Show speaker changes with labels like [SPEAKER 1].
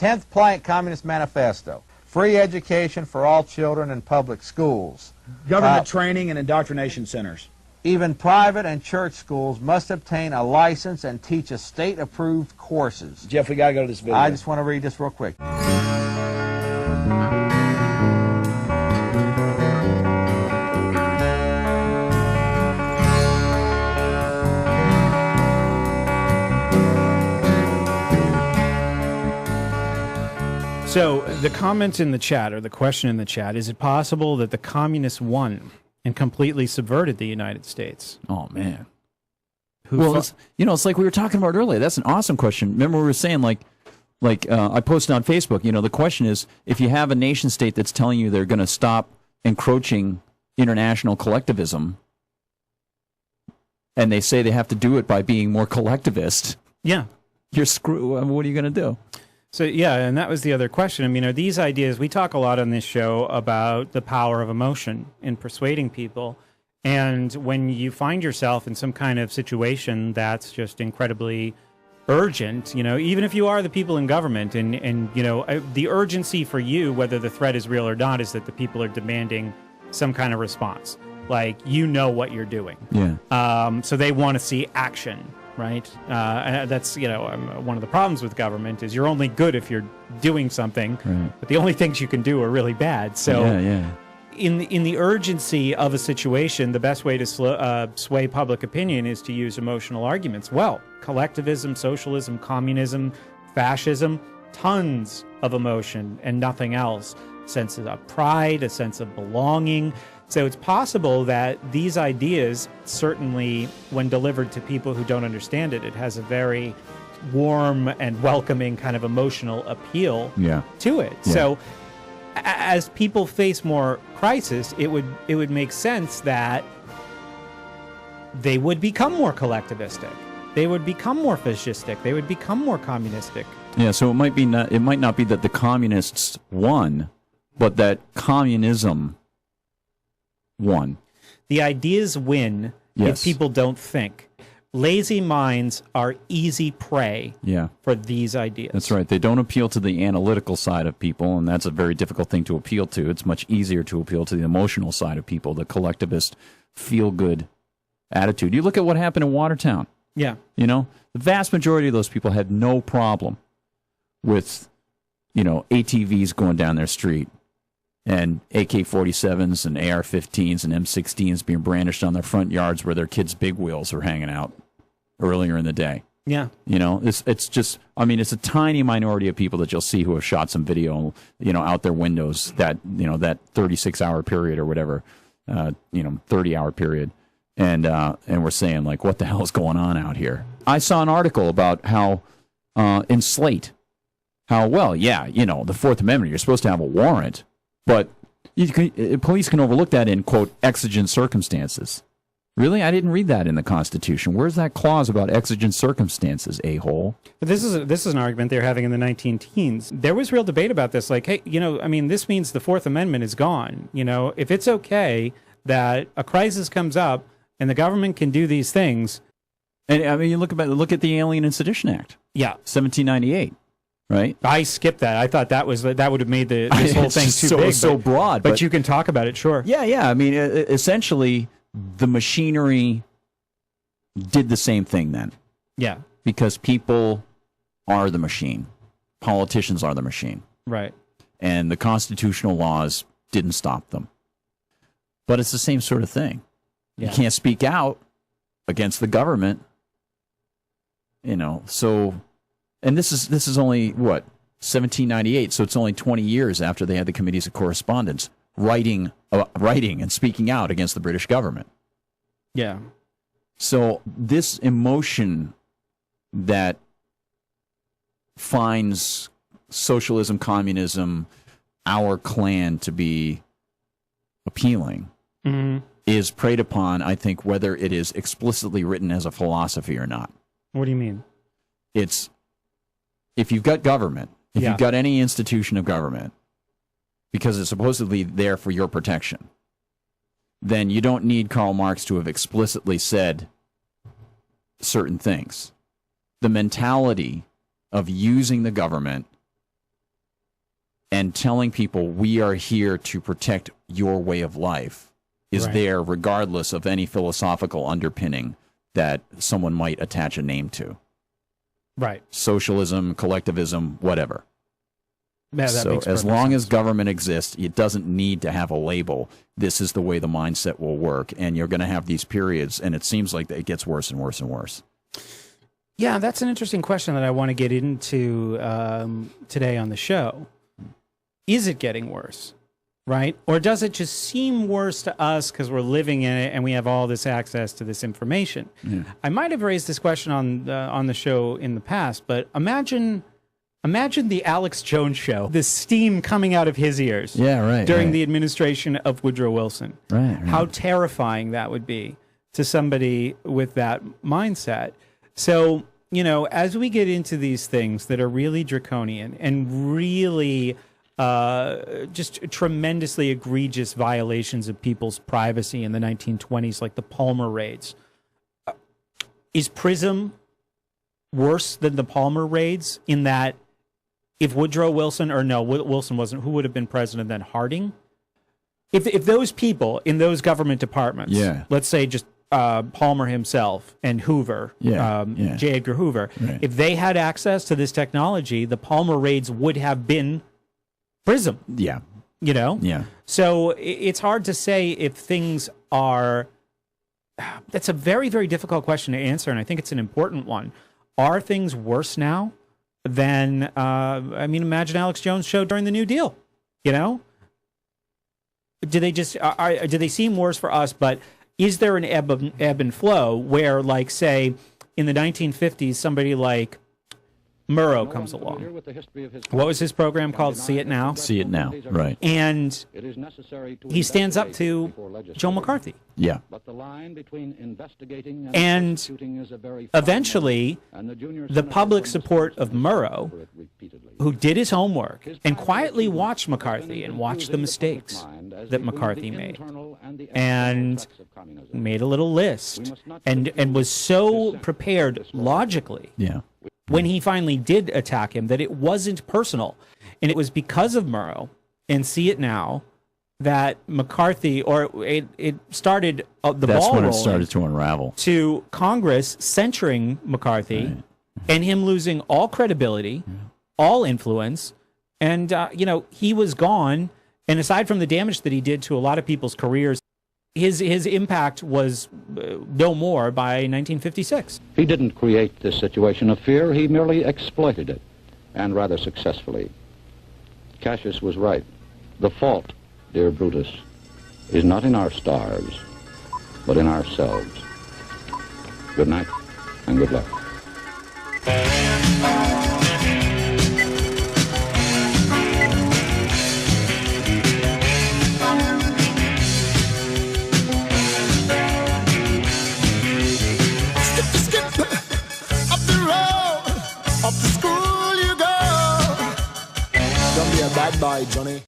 [SPEAKER 1] 10th Communist Manifesto. Free education for all children in public schools.
[SPEAKER 2] Government training and indoctrination centers.
[SPEAKER 1] Even private and church schools must obtain a license and teach state-approved courses.
[SPEAKER 2] Jeff, we got to go to this video.
[SPEAKER 1] I just want to read this real quick.
[SPEAKER 3] So the comment in the chat, or the question in the chat, is it possible that the communists won and completely subverted the United States?
[SPEAKER 4] Oh, man. Well, it's like we were talking about earlier. That's an awesome question. Remember we were saying, like I posted on Facebook, the question is, if you have a nation state that's telling you they're going to stop encroaching international collectivism, and they say they have to do it by being more collectivist,
[SPEAKER 3] yeah,
[SPEAKER 4] you're screwed. What are you going to do?
[SPEAKER 3] So, yeah, and that was the other question. I mean, are these ideas, we talk a lot on this show about the power of emotion in persuading people. And when you find yourself in some kind of situation that's just incredibly urgent, even if you are the people in government and the urgency for you, whether the threat is real or not, is that the people are demanding some kind of response. Like, what you're doing.
[SPEAKER 4] Yeah.
[SPEAKER 3] So they want to see action. Right? That's, one of the problems with government is you're only good if you're doing something, right, but the only things you can do are really bad. So in the urgency of a situation, the best way to sway public opinion is to use emotional arguments. Well, collectivism, socialism, communism, fascism, tons of emotion and nothing else. A sense of pride, a sense of belonging. So it's possible that these ideas, certainly when delivered to people who don't understand it, it has a very warm and welcoming kind of emotional appeal to it. Yeah. So as people face more crisis, it would make sense that they would become more collectivistic. They would become more fascistic. They would become more communistic.
[SPEAKER 4] Yeah, so it might not be that the communists won, but that communism won.
[SPEAKER 3] The ideas win if people don't think. Lazy minds are easy prey for these ideas.
[SPEAKER 4] That's right. They don't appeal to the analytical side of people, and that's a very difficult thing to appeal to. It's much easier to appeal to the emotional side of people, the collectivist, feel-good attitude. You look at what happened in Watertown.
[SPEAKER 3] Yeah.
[SPEAKER 4] The vast majority of those people had no problem with, ATVs going down their street, and AK-47s and AR-15s and M16s being brandished on their front yards where their kids' big wheels are hanging out earlier in the day.
[SPEAKER 3] Yeah.
[SPEAKER 4] It's just, it's a tiny minority of people that you'll see who have shot some video, out their windows that 36-hour period or whatever, 30-hour period. And we're saying, like, what the hell is going on out here? I saw an article about how, in Slate, the Fourth Amendment, you're supposed to have a warrant, but police can overlook that in, quote, exigent circumstances. Really? I didn't read that in the Constitution. Where's that clause about exigent circumstances, a-hole?
[SPEAKER 3] But this is an argument they were having in the 19-teens. There was real debate about this. Like, hey, this means the Fourth Amendment is gone. If it's okay that a crisis comes up and the government can do these things.
[SPEAKER 4] And, you look at the Alien and Sedition Act.
[SPEAKER 3] Yeah.
[SPEAKER 4] 1798. Right?
[SPEAKER 3] I skipped that. I thought that would have made this whole thing too big.
[SPEAKER 4] So broad.
[SPEAKER 3] But you can talk about it, sure.
[SPEAKER 4] Yeah. Essentially, the machinery did the same thing then.
[SPEAKER 3] Yeah.
[SPEAKER 4] Because people are the machine. Politicians are the machine.
[SPEAKER 3] Right.
[SPEAKER 4] And the constitutional laws didn't stop them. But it's the same sort of thing. Yeah. You can't speak out against the government. So... And this is only, 1798, so it's only 20 years after they had the committees of correspondence writing and speaking out against the British government.
[SPEAKER 3] Yeah.
[SPEAKER 4] So this emotion that finds socialism, communism, our clan to be appealing is preyed upon, I think, whether it is explicitly written as a philosophy or not.
[SPEAKER 3] What do you mean?
[SPEAKER 4] It's... If you've got government, if you've got any institution of government, because it's supposedly there for your protection, then you don't need Karl Marx to have explicitly said certain things. The mentality of using the government and telling people we are here to protect your way of life is there regardless of any philosophical underpinning that someone might attach a name to.
[SPEAKER 3] Right.
[SPEAKER 4] Socialism, collectivism, whatever.
[SPEAKER 3] Yeah, that
[SPEAKER 4] so
[SPEAKER 3] makes
[SPEAKER 4] as
[SPEAKER 3] perfect
[SPEAKER 4] long
[SPEAKER 3] sense.
[SPEAKER 4] as government exists, it doesn't need to have a label. This is the way the mindset will work, and you're going to have these periods, and it seems like it gets worse and worse and worse.
[SPEAKER 3] Yeah, that's an interesting question that I want to get into today on the show. Is it getting worse, right? Or does it just seem worse to us because we're living in it and we have all this access to this information? Yeah. I might have raised this question on the show in the past, but imagine the Alex Jones show, the steam coming out of his ears during the administration of Woodrow Wilson.
[SPEAKER 4] Right.
[SPEAKER 3] How terrifying that would be to somebody with that mindset. So, you know, as we get into these things that are really draconian and really just tremendously egregious violations of people's privacy in the 1920s, like the Palmer raids, is Prism worse than the Palmer raids in that if Woodrow Wilson, or no, Wilson wasn't, who would have been president then? Harding? If those people in those government departments, let's say just Palmer himself and Hoover, J. Edgar Hoover, if they had access to this technology, the Palmer raids would have been Prism.
[SPEAKER 4] Yeah.
[SPEAKER 3] You know?
[SPEAKER 4] Yeah.
[SPEAKER 3] So it's hard to say if things are... That's a very, very difficult question to answer, and I think it's an important one. Are things worse now than... I mean, imagine Alex Jones' show during the New Deal, you know? Do they just... do they seem worse for us, but is there an ebb and flow where, like, say, in the 1950s, somebody like Murrow comes along. What was his program called? See It Now?
[SPEAKER 4] See It Now, right.
[SPEAKER 3] And he stands up to Joe McCarthy.
[SPEAKER 4] Yeah.
[SPEAKER 3] And eventually, the public support of Murrow, who did his homework and quietly watched McCarthy and watched the mistakes that McCarthy made, and made a little list, and was so prepared logically when he finally did attack him that it wasn't personal. And it was because of Murrow and See It Now that McCarthy, or it started the
[SPEAKER 4] That's
[SPEAKER 3] ball
[SPEAKER 4] when
[SPEAKER 3] rolling
[SPEAKER 4] it started to unravel.
[SPEAKER 3] to Congress censuring McCarthy and him losing all credibility, all influence. And, you know, he was gone. And aside from the damage that he did to a lot of people's careers, his impact was no more by 1956.
[SPEAKER 5] He didn't create this situation of fear. He merely exploited it, and rather successfully. Cassius was right. The fault, dear Brutus, is not in our stars, but in ourselves. Good night, and good luck.
[SPEAKER 6] Bad boy, Johnny.